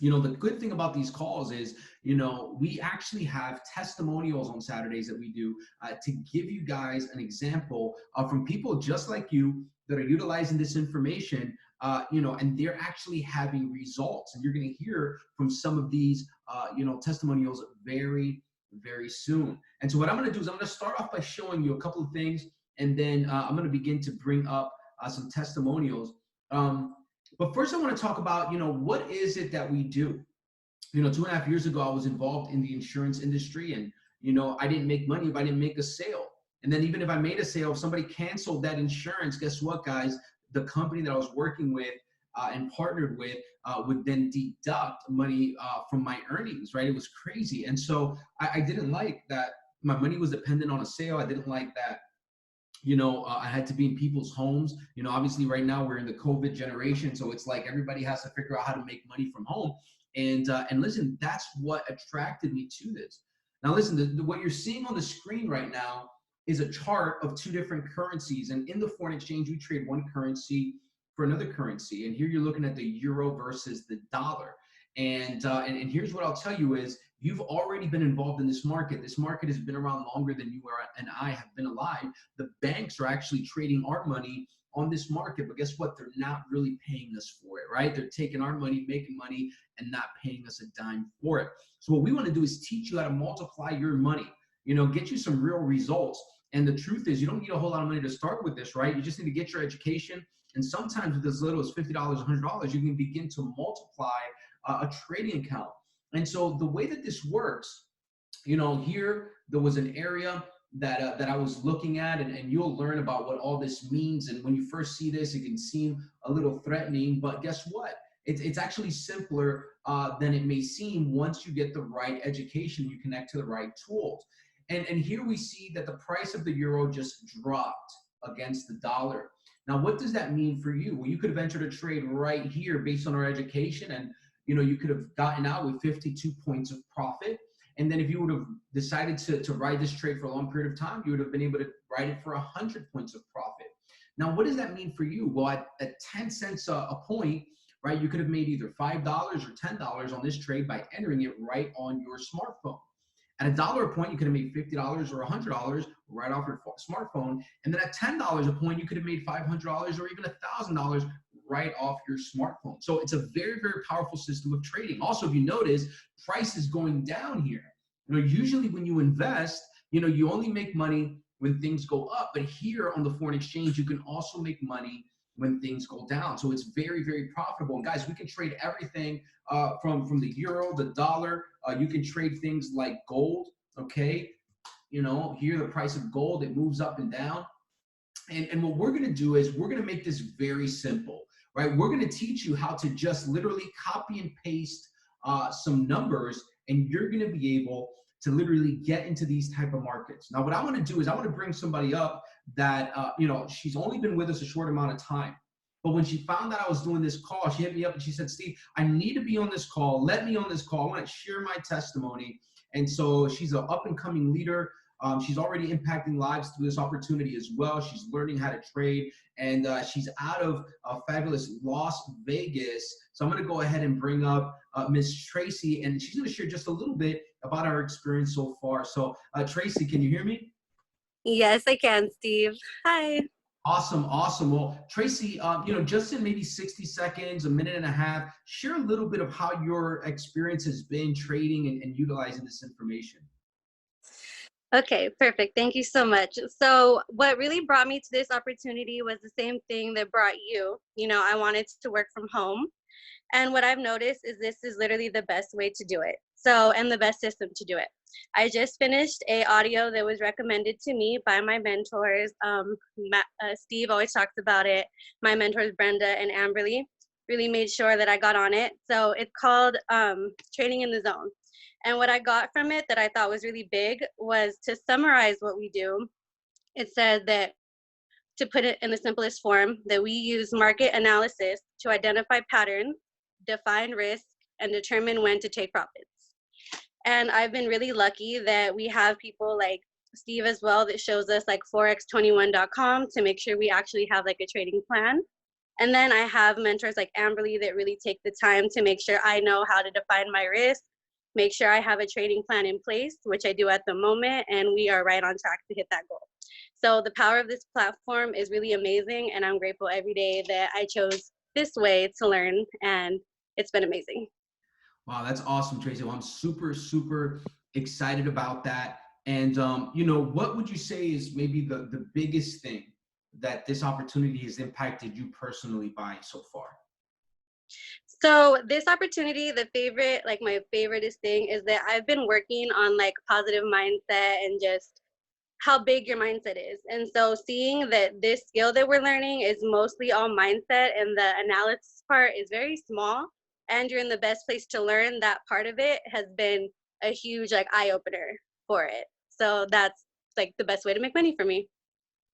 The good thing about these calls is, we actually have testimonials on Saturdays that we do to give you guys an example from people just like you that are utilizing this information, and they're actually having results. And you're going to hear from some of these, testimonials very, very soon. And so what I'm going to do is I'm going to start off by showing you a couple of things, and then I'm going to begin to bring up some testimonials. But first I want to talk about, what is it that we do? 2.5 years ago, I was involved in the insurance industry, and, I didn't make money if I didn't make a sale. And then even if I made a sale, if somebody canceled that insurance, guess what, guys? The company that I was working with and partnered with would then deduct money from my earnings, right? It was crazy. And so I didn't like that my money was dependent on a sale. I didn't like that I had to be in people's homes. Obviously right now we're in the COVID generation. So it's like everybody has to figure out how to make money from home. And listen, that's what attracted me to this. Now listen, what you're seeing on the screen right now is a chart of two different currencies. And in the foreign exchange, we trade one currency for another currency. And here you're looking at the euro versus the dollar. And here's what I'll tell you is, you've already been involved in this market. This market has been around longer than you and I have been alive. The banks are actually trading our money on this market, but guess what? They're not really paying us for it, right? They're taking our money, making money, and not paying us a dime for it. So what we want to do is teach you how to multiply your money, get you some real results. And the truth is, you don't need a whole lot of money to start with this, right? You just need to get your education. And sometimes with as little as $50, $100, you can begin to multiply a trading account. And so the way that this works, here there was an area that I was looking at, and you'll learn about what all this means. And when you first see this, it can seem a little threatening, but guess what? It's actually simpler than it may seem once you get the right education, you connect to the right tools. And here we see that the price of the euro just dropped against the dollar. Now, what does that mean for you? Well, you could have entered a trade right here based on our education, and you could have gotten out with 52 points of profit. And then if you would have decided to ride this trade for a long period of time, you would have been able to ride it for 100 points of profit. Now, what does that mean for you? Well, at 10 cents a point, right, you could have made either $5 or $10 on this trade by entering it right on your smartphone. At $1 a point, you could have made $50 or $100 right off your smartphone. And then at $10 a point, you could have made $500 or even $1,000 right off your smartphone. So it's a very, very powerful system of trading. Also, if you notice, price is going down here. Usually when you invest, you only make money when things go up. But here on the foreign exchange, you can also make money when things go down. So it's very, very profitable. And guys, we can trade everything from the euro, the dollar. You can trade things like gold, okay? Here the price of gold, it moves up and down. And what we're gonna do is we're gonna make this very simple, right? We're gonna teach you how to just literally copy and paste some numbers, and you're gonna be able to literally get into these type of markets. Now, what I wanna do is I wanna bring somebody up that, she's only been with us a short amount of time. But when she found out I was doing this call, she hit me up and she said, Steve, I need to be on this call. Let me on this call. I want to share my testimony. And so she's an up and coming leader. She's already impacting lives through this opportunity as well. She's learning how to trade, and she's out of fabulous Las Vegas. So I'm going to go ahead and bring up Miss Tracy, and she's going to share just a little bit about our experience so far. So Tracy, can you hear me? Yes, I can, Steve. Hi. Awesome. Well, Tracy, just in maybe 60 seconds, a minute and a half, share a little bit of how your experience has been trading and utilizing this information. Okay, perfect. Thank you so much. So what really brought me to this opportunity was the same thing that brought you. I wanted to work from home. And what I've noticed is this is literally the best way to do it. And the best system to do it. I just finished a audio that was recommended to me by my mentors. Steve always talks about it. My mentors, Brenda and Amberly, really made sure that I got on it. So it's called Trading in the Zone. And what I got from it that I thought was really big was to summarize what we do. It said that, to put it in the simplest form, that we use market analysis to identify patterns, define risk, and determine when to take profits. And I've been really lucky that we have people like Steve as well that shows us like forex21.com to make sure we actually have like a trading plan. And then I have mentors like Amberly that really take the time to make sure I know how to define my risk, make sure I have a trading plan in place, which I do at the moment, and we are right on track to hit that goal. So the power of this platform is really amazing, and I'm grateful every day that I chose this way to learn, and it's been amazing. Wow, that's awesome, Tracy. Well, I'm super, super excited about that. And what would you say is maybe the biggest thing that this opportunity has impacted you personally by so far? So this opportunity, like my favoriteest thing is that I've been working on like positive mindset and just how big your mindset is. And so seeing that this skill that we're learning is mostly all mindset and the analysis part is very small and you're in the best place to learn that part of it has been a huge like eye opener for it. So that's like the best way to make money for me.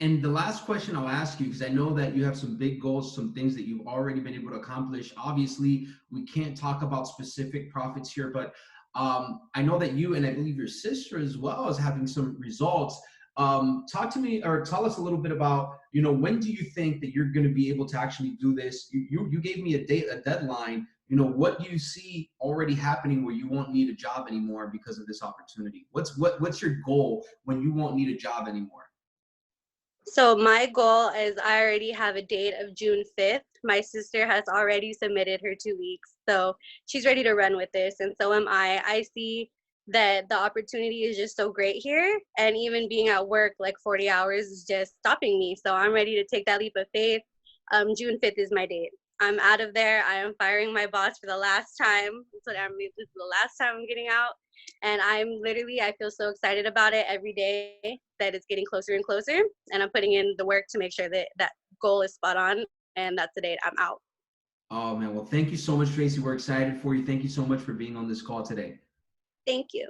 And the last question I'll ask you, because I know that you have some big goals, some things that you've already been able to accomplish. Obviously, we can't talk about specific profits here, but I know that you and I believe your sister as well is having some results. Talk to me or tell us a little bit about, when do you think that you're going to be able to actually do this? You gave me a date, a deadline. What do you see already happening where you won't need a job anymore because of this opportunity? What's your goal when you won't need a job anymore? So my goal is I already have a date of June 5th. My sister has already submitted her 2 weeks. So she's ready to run with this. And so am I. I see that the opportunity is just so great here. And even being at work like 40 hours is just stopping me. So I'm ready to take that leap of faith. June 5th is my date. I'm out of there. I am firing my boss for the last time. So this is the last time I'm getting out. And I feel so excited about it every day that it's getting closer and closer. And I'm putting in the work to make sure that that goal is spot on. And that's the date I'm out. Oh man, well, thank you so much, Tracy. We're excited for you. Thank you so much for being on this call today. Thank you.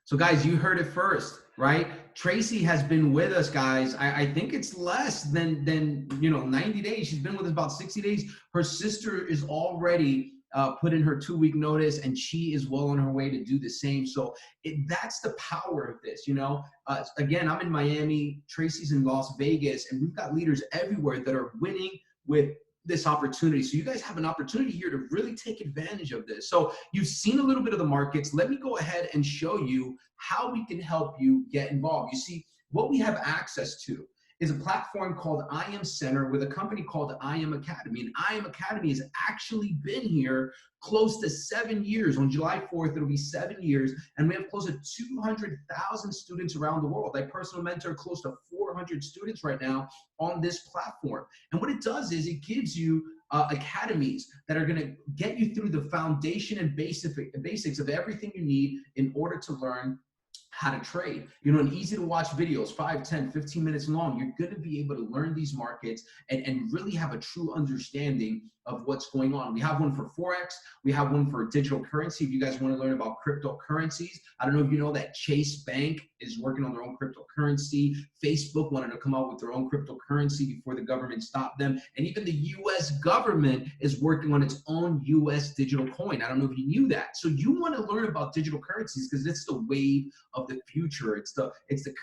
So guys, you heard it first, right? Tracy has been with us, guys. I think it's less than 90 days. She's been with us about 60 days. Her sister is already put in her 2-week notice, and she is well on her way to do the same. So that's the power of this, Again, I'm in Miami, Tracy's in Las Vegas, and we've got leaders everywhere that are winning with this opportunity. So you guys have an opportunity here to really take advantage of this. So you've seen a little bit of the markets. Let me go ahead and show you how we can help you get involved. You see, what we have access to is a platform called I Am Center with a company called I Am Academy. And I Am Academy has actually been here close to 7 years. On July 4th, it'll be 7 years. And we have close to 200,000 students around the world. I personally mentor close to 400 students right now on this platform. And what it does is it gives you academies that are going to get you through the foundation and basics of everything you need in order to learn how to trade, and easy to watch videos, 5, 10, 15 minutes long. You're going to be able to learn these markets and really have a true understanding of what's going on. We have one for Forex. We have one for digital currency. If you guys want to learn about cryptocurrencies, I don't know if you know that Chase Bank is working on their own cryptocurrency. Facebook wanted to come out with their own cryptocurrency before the government stopped them. And even the US government is working on its own US digital coin. I don't know if you knew that. So you want to learn about digital currencies because it's the wave of the future. It's the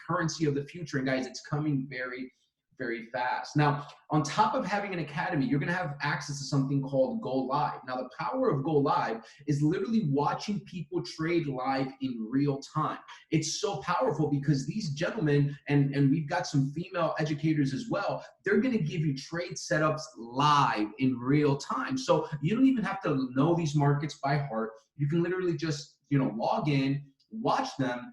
currency of the future. And guys, it's coming very, very fast. Now, on top of having an academy, you're going to have access to something called Go Live. Now, the power of Go Live is literally watching people trade live in real time. It's so powerful because these gentlemen, and we've got some female educators as well, they're going to give you trade setups live in real time. So you don't even have to know these markets by heart. You can literally just, log in, watch them,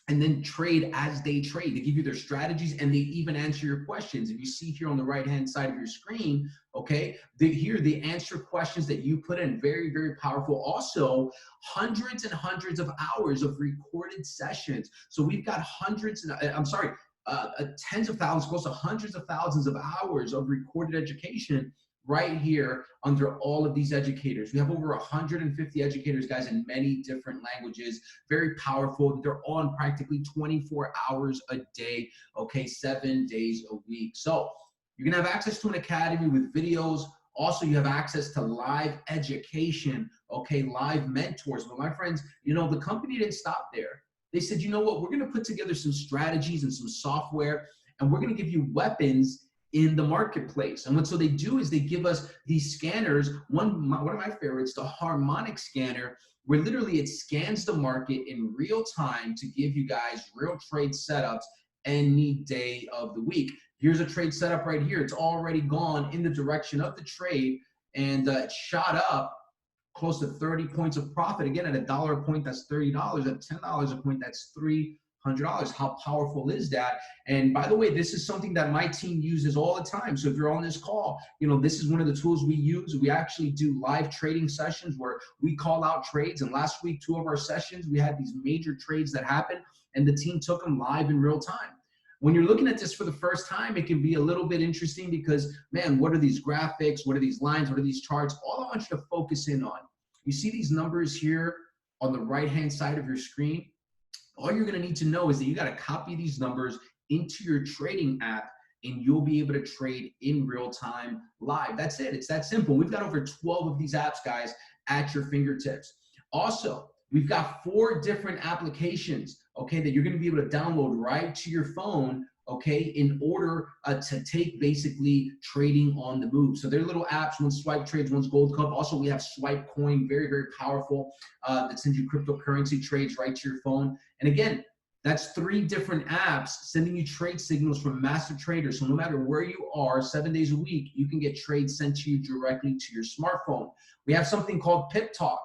and then trade as they trade. They give you their strategies and they even answer your questions. If you see here on the right-hand side of your screen, okay, they answer questions that you put in. Very, very powerful. Also, hundreds and hundreds of hours of recorded sessions. So we've got tens of thousands, close to hundreds of thousands of hours of recorded education right here under all of these educators. We have over 150 educators, guys, in many different languages. Very powerful. They're on practically 24 hours a day, okay, 7 days a week. So you're gonna have access to an academy with videos. Also, you have access to live education, okay, live mentors. But my friends, the company didn't stop there. They said, you know what, we're gonna put together some strategies and some software, and we're gonna give you weapons in the marketplace. And so they do is they give us these scanners. One of my favorites, the Harmonic Scanner, where literally it scans the market in real time to give you guys real trade setups any day of the week. Here's a trade setup right here. It's already gone in the direction of the trade, and it shot up close to 30 points of profit. Again, at $1 a point, that's $30. At $10 a point, that's $300. How powerful is that? And by the way, this is something that my team uses all the time. So if you're on this call, this is one of the tools we use. We actually do live trading sessions where we call out trades. And last week, 2 of our sessions, we had these major trades that happened, and the team took them live in real time. When you're looking at this for the first time, it can be a little bit interesting because, man, what are these graphics? What are these lines? What are these charts? All I want you to focus in on. You see these numbers here on the right-hand side of your screen? All you're going to need to know is that you got to copy these numbers into your trading app, and you'll be able to trade in real time live. That's it. It's that simple. We've got over 12 of these apps, guys, at your fingertips. Also, we've got 4 different applications, okay, that you're going to be able to download right to your phone, okay, in order to take basically trading on the move. So they're little apps. One's Swipe Trades, one's Gold Cup. Also, we have Swipe Coin, very, very powerful, that sends you cryptocurrency trades right to your phone. And again, that's 3 different apps sending you trade signals from master traders. So no matter where you are, 7 days a week, you can get trades sent to you directly to your smartphone. We have something called Pip Talk.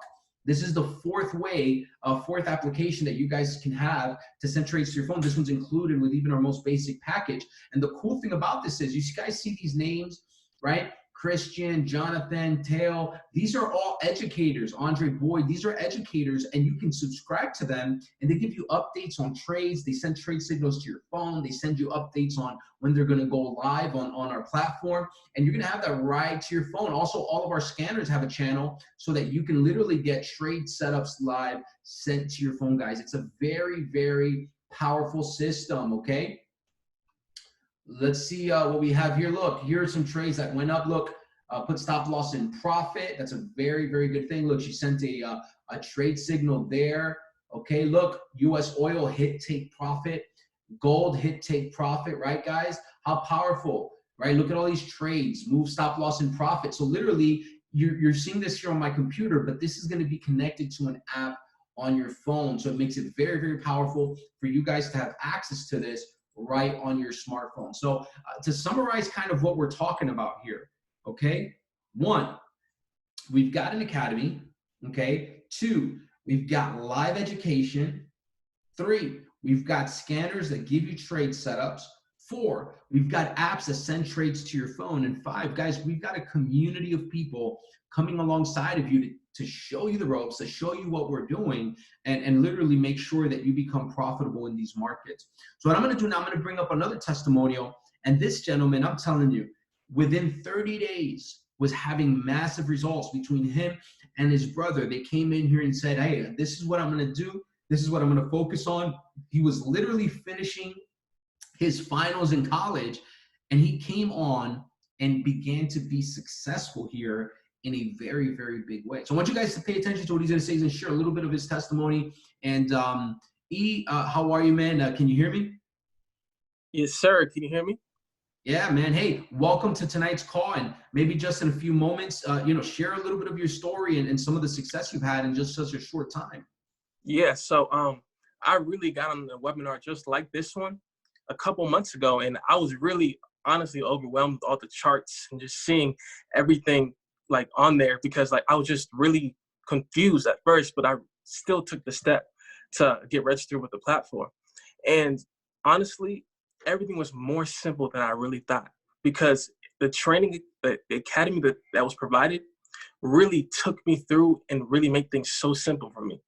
This is the 4th way, 4th application that you guys can have to send trades to your phone. This one's included with even our most basic package. And the cool thing about this is, you guys see these names, right? Christian, Jonathan, Tail, these are all educators. Andre Boyd, these are educators, and you can subscribe to them, and they give you updates on trades. They send trade signals to your phone. They send you updates on when they're going to go live on our platform, and you're going to have that right to your phone. Also, all of our scanners have a channel so that you can literally get trade setups live sent to your phone, guys. It's a very, very powerful system, okay? Let's see what we have here. Look, here are some trades that went up. Look, put stop loss in profit. That's a very, very good thing. Look, she sent a trade signal there. Okay, look, U.S. oil hit take profit. Gold hit take profit, right, guys? How powerful, right? Look at all these trades. Move stop loss in profit. So literally, you're seeing this here on my computer, but this is going to be connected to an app on your phone. So it makes it very, very powerful for you guys to have access to this right on your smartphone. So to summarize kind of what we're talking about here, okay? 1, we've got an academy, okay? 2, we've got live education. 3, we've got scanners that give you trade setups. 4, we've got apps that send trades to your phone. And 5, guys, we've got a community of people coming alongside of you to show you the ropes, to show you what we're doing, and literally make sure that you become profitable in these markets. So what I'm going to do now, I'm going to bring up another testimonial. And this gentleman, I'm telling you, within 30 days was having massive results between him and his brother. They came in here and said, hey, this is what I'm going to do. This is what I'm going to focus on. He was literally finishing his finals in college, and he came on and began to be successful here in a very, very big way. So I want you guys to pay attention to what he's going to say. He's going to share a little bit of his testimony. And how are you, man? Can you hear me? Yes, sir. Can you hear me? Yeah, man. Hey, welcome to tonight's call. And maybe just in a few moments, share a little bit of your story and some of the success you've had in just such a short time. Yeah. So I really got on the webinar just like this one a couple months ago, and I was really honestly overwhelmed with all the charts and just seeing everything like on there, because like I was just really confused at first, but I still took the step to get registered with the platform. And honestly, everything was more simple than I really thought, because the training, the academy that was provided really took me through and really made things so simple for me.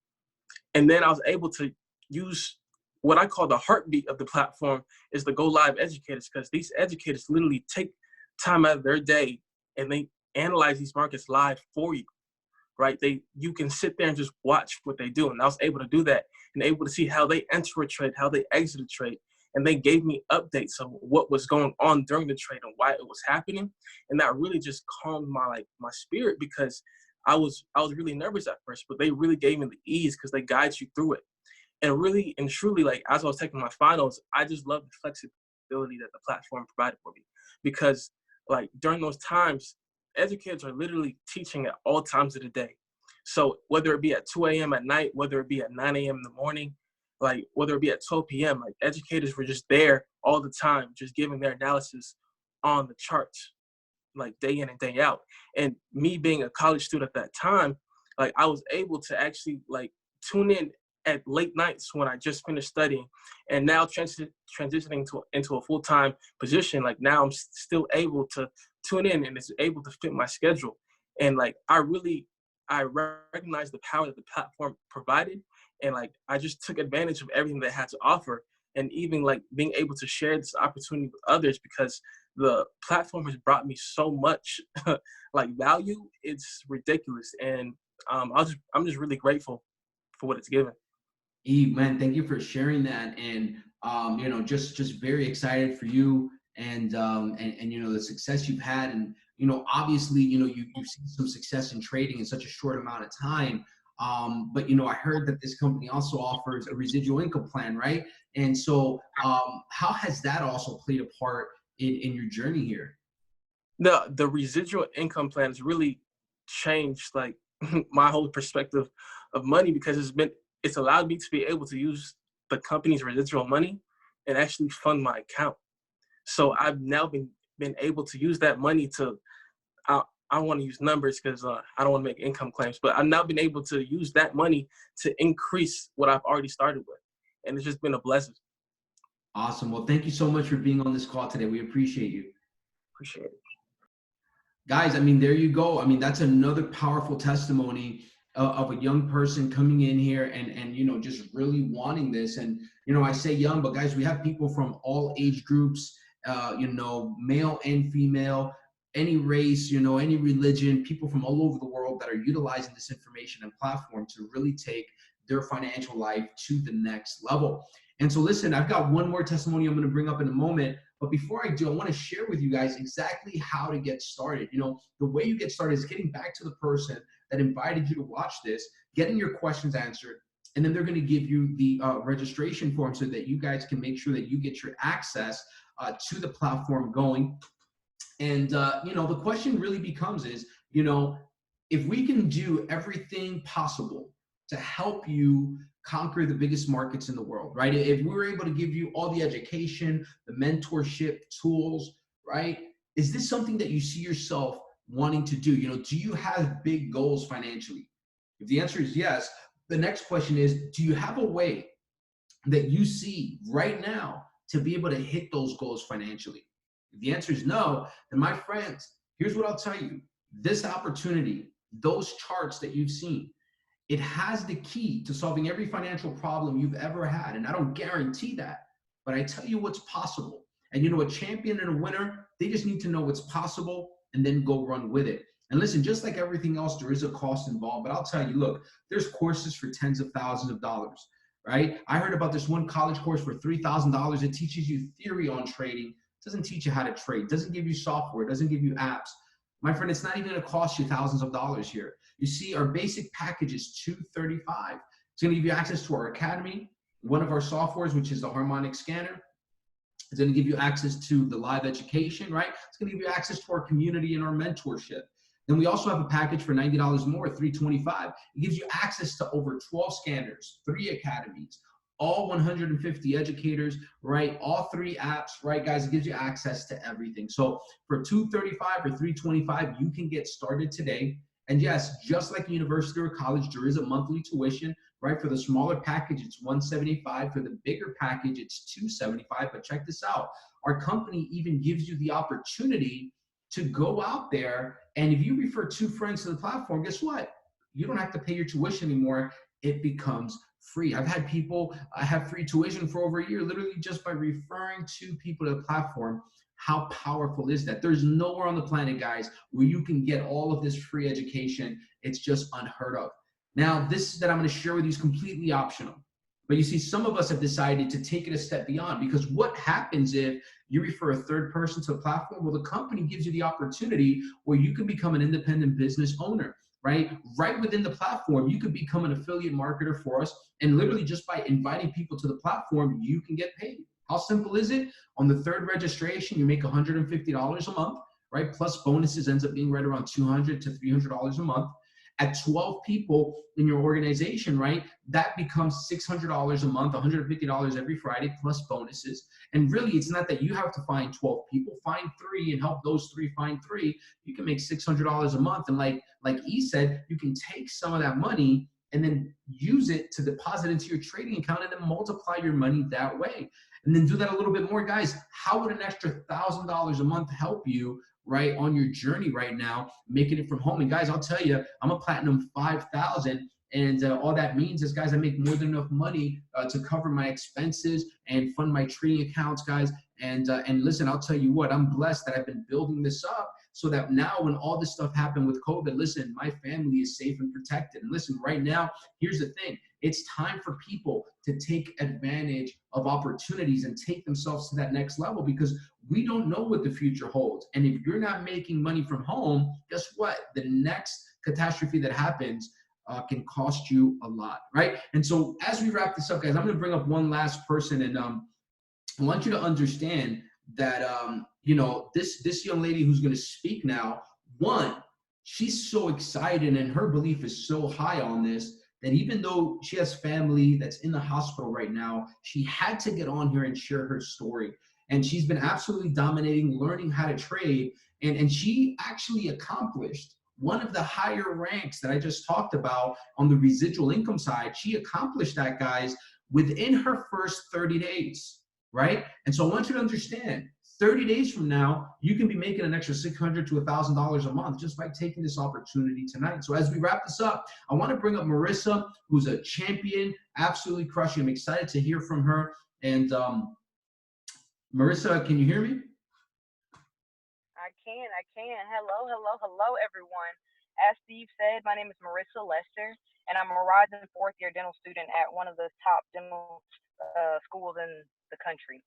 And then I was able to use what I call the heartbeat of the platform is the Go Live educators, because these educators literally take time out of their day and they analyze these markets live for you, right? You can sit there and just watch what they do. And I was able to do that and able to see how they enter a trade, how they exit a trade. And they gave me updates of what was going on during the trade and why it was happening. And that really just calmed my spirit, because I was really nervous at first, but they really gave me the ease because they guide you through it. And really and truly, like as I was taking my finals, I just loved the flexibility flexibility that the platform provided for me. Because like during those times, educators are literally teaching at all times of the day. So whether it be at 2 a.m. at night, whether it be at 9 a.m. in the morning, like whether it be at 12 p.m., like educators were just there all the time, just giving their analysis on the charts, like day in and day out. And me being a college student at that time, like I was able to actually like tune in at late nights when I just finished studying, and now transitioning into a full-time position. Like now I'm still able to tune in and it's able to fit my schedule. And like I recognize the power that the platform provided, and like I just took advantage of everything that it had to offer, and even like being able to share this opportunity with others, because the platform has brought me so much like value. It's ridiculous. And I'm just really grateful for what it's given. Eve, man, thank you for sharing that, and just very excited for you, and the success you've had, and obviously you've seen some success in trading in such a short amount of time. But I heard that this company also offers a residual income plan, right? And so, how has that also played a part in your journey here? The residual income plan has really changed like my whole perspective of money, because it's allowed me to be able to use the company's residual money and actually fund my account. So I've now been able to use that money to, I don't want to use numbers because I don't want to make income claims, but I've now been able to use that money to increase what I've already started with. And it's just been a blessing. Awesome. Well, thank you so much for being on this call today. We appreciate you. Appreciate it. Guys, I mean, there you go. I mean, that's another powerful testimony of a young person coming in here and just really wanting this. And I say young, but guys, we have people from all age groups, male and female, any race, any religion, people from all over the world that are utilizing this information and platform to really take their financial life to the next level. And so listen, I've got one more testimony I'm going to bring up in a moment. But before I do, I want to share with you guys exactly how to get started. The way you get started is getting back to the person that invited you to watch this, getting your questions answered, and then they're going to give you the registration form so that you guys can make sure that you get your access to the platform going. And, the question really becomes is, if we can do everything possible to help you conquer the biggest markets in the world, right? If we were able to give you all the education, the mentorship tools, right? Is this something that you see yourself wanting to do? Do you have big goals financially? If the answer is yes, the next question is, do you have a way that you see right now to be able to hit those goals financially? If the answer is no, then my friends, here's what I'll tell you. This opportunity, those charts that you've seen, it has the key to solving every financial problem you've ever had. And I don't guarantee that, but I tell you what's possible. And a champion and a winner, they just need to know what's possible and then go run with it. And listen, just like everything else, there is a cost involved, but I'll tell you, look, there's courses for tens of thousands of dollars, right? I heard about this one college course for $3,000. It teaches you theory on trading. It doesn't teach you how to trade. It doesn't give you software. It doesn't give you apps. My friend, it's not even going to cost you thousands of dollars here. You see, our basic package is $235. It's going to give you access to our academy, one of our softwares, which is the Harmonic Scanner. It's going to give you access to the live education, right? It's going to give you access to our community and our mentorship. Then we also have a package for $90 more, $325. It gives you access to over 12 scanners, 3 academies, all 150 educators, right? All 3 apps, right, guys? It gives you access to everything. So for $235 or $325, you can get started today. And yes, just like university or college, there is a monthly tuition, right? For the smaller package, it's $175. For the bigger package, it's $275. But check this out. Our company even gives you the opportunity to go out there. And if you refer 2 friends to the platform, guess what? You don't have to pay your tuition anymore. It becomes free. I've had people have free tuition for over a year, literally just by referring 2 people to the platform. How powerful is that? There's nowhere on the planet, guys, where you can get all of this free education. It's just unheard of. Now, this that I'm going to share with you is completely optional. But you see, some of us have decided to take it a step beyond, because what happens if you refer a 3rd person to the platform? Well, the company gives you the opportunity where you can become an independent business owner, right? Right within the platform, you could become an affiliate marketer for us. And literally just by inviting people to the platform, you can get paid. How simple is it? On the third registration, you make $150 a month, right? Plus bonuses ends up being right around $200 to $300 a month. At 12 people in your organization, right, that becomes $600 a month, $150 every Friday, plus bonuses. And really, it's not that you have to find 12 people. Find 3 and help those 3 find 3. You can make $600 a month. And like E said, you can take some of that money and then use it to deposit into your trading account and then multiply your money that way. And then do that a little bit more, guys. How would an extra $1,000 a month help you, right, on your journey right now, making it from home? And guys, I'll tell you, I'm a platinum 5,000. And all that means is, guys, I make more than enough money to cover my expenses and fund my trading accounts, guys. And listen, I'll tell you what, I'm blessed that I've been building this up so that now when all this stuff happened with COVID, listen, my family is safe and protected. And listen, right now, here's the thing. It's time for people to take advantage of opportunities and take themselves to that next level, because we don't know what the future holds. And if you're not making money from home, guess what? The next catastrophe that happens can cost you a lot, right? And so as we wrap this up, guys, I'm going to bring up one last person, and I want you to understand that this young lady who's going to speak now, one, she's so excited and her belief is so high on this that even though she has family that's in the hospital right now, she had to get on here and share her story. And she's been absolutely dominating, learning how to trade, and she actually accomplished one of the higher ranks that I just talked about on the residual income side. She accomplished that, guys, within her first 30 days, right? And so I want you to understand, 30 days from now, you can be making an extra $600 to $1,000 a month just by taking this opportunity tonight. So as we wrap this up, I want to bring up Marissa, who's a champion, absolutely crushing. I'm excited to hear from her. And Marissa, can you hear me? I can. Hello, everyone. As Steve said, my name is Marissa Lester, and I'm a rising fourth-year dental student at one of the top dental schools in the country.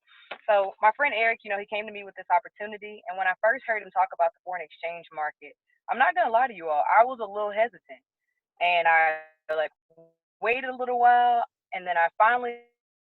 So my friend Eric, he came to me with this opportunity, and when I first heard him talk about the foreign exchange market, I'm not gonna lie to you all, I was a little hesitant, and I waited a little while, and then I finally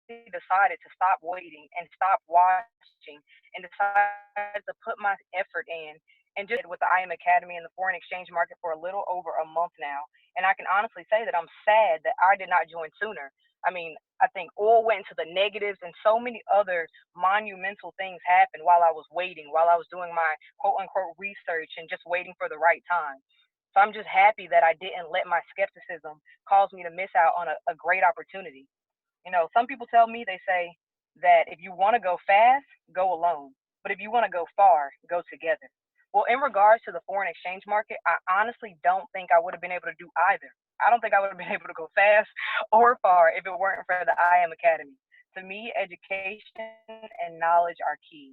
decided to stop waiting and stop watching and decided to put my effort in and just with the IM Academy and the foreign exchange market for a little over a month now. And I can honestly say that I'm sad that I did not join sooner. I mean, I think oil went into the negatives and so many other monumental things happened while I was waiting, while I was doing my quote unquote research and just waiting for the right time. So I'm just happy that I didn't let my skepticism cause me to miss out on a great opportunity. Some people tell me, they say that if you want to go fast, go alone. But if you want to go far, go together. Well, in regards to the foreign exchange market, I honestly don't think I would have been able to do either. I don't think I would have been able to go fast or far if it weren't for the IM Academy. To me, education and knowledge are key.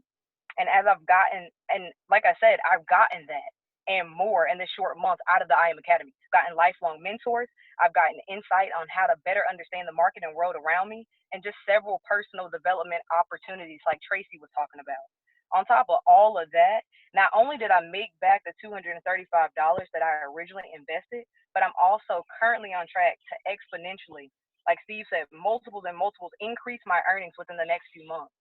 And as I've gotten, and like I said, I've gotten that and more in this short month out of the IM Academy. I've gotten lifelong mentors. I've gotten insight on how to better understand the market and world around me, and just several personal development opportunities like Tracy was talking about. On top of all of that, not only did I make back the $235 that I originally invested, but I'm also currently on track to exponentially, like Steve said, multiples and multiples increase my earnings within the next few months.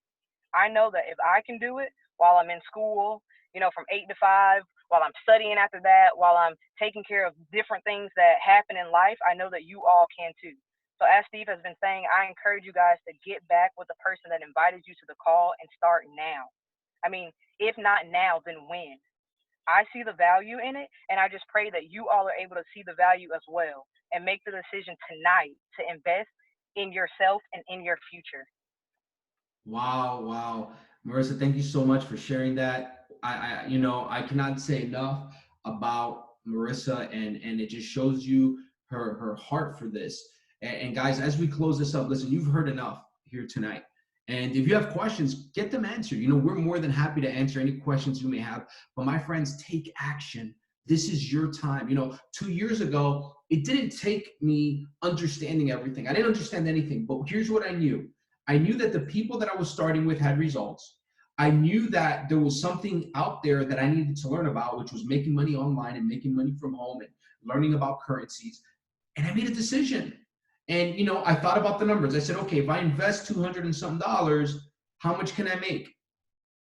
I know that if I can do it while I'm in school, from 8 to 5, while I'm studying after that, while I'm taking care of different things that happen in life, I know that you all can too. So as Steve has been saying, I encourage you guys to get back with the person that invited you to the call and start now. I mean, if not now, then when? I see the value in it, and I just pray that you all are able to see the value as well and make the decision tonight to invest in yourself and in your future. Wow. Marissa, thank you so much for sharing that. I cannot say enough about Marissa, and it just shows you her heart for this. And guys, as we close this up, listen, you've heard enough here tonight. And if you have questions, get them answered. We're more than happy to answer any questions you may have. But my friends, take action. This is your time. 2 years ago, it didn't take me understanding everything. I didn't understand anything, but here's what I knew. I knew that the people that I was starting with had results. I knew that there was something out there that I needed to learn about, which was making money online and making money from home and learning about currencies. And I made a decision. And, I thought about the numbers. I said, okay, if I invest $200 and something, How much can I make?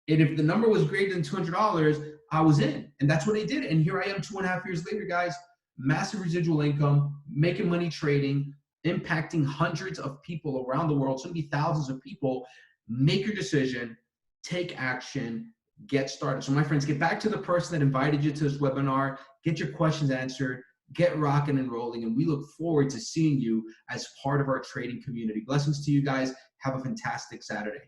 And if the number was greater than $200, I was in. And that's what I did. And here I am 2.5 years later, guys, massive residual income, making money trading, impacting hundreds of people around the world, so many thousands of people. Make your decision, take action, get started. So my friends, get back to the person that invited you to this webinar, get your questions answered, get rocking and rolling. And we look forward to seeing you as part of our trading community. Blessings to you guys. Have a fantastic Saturday.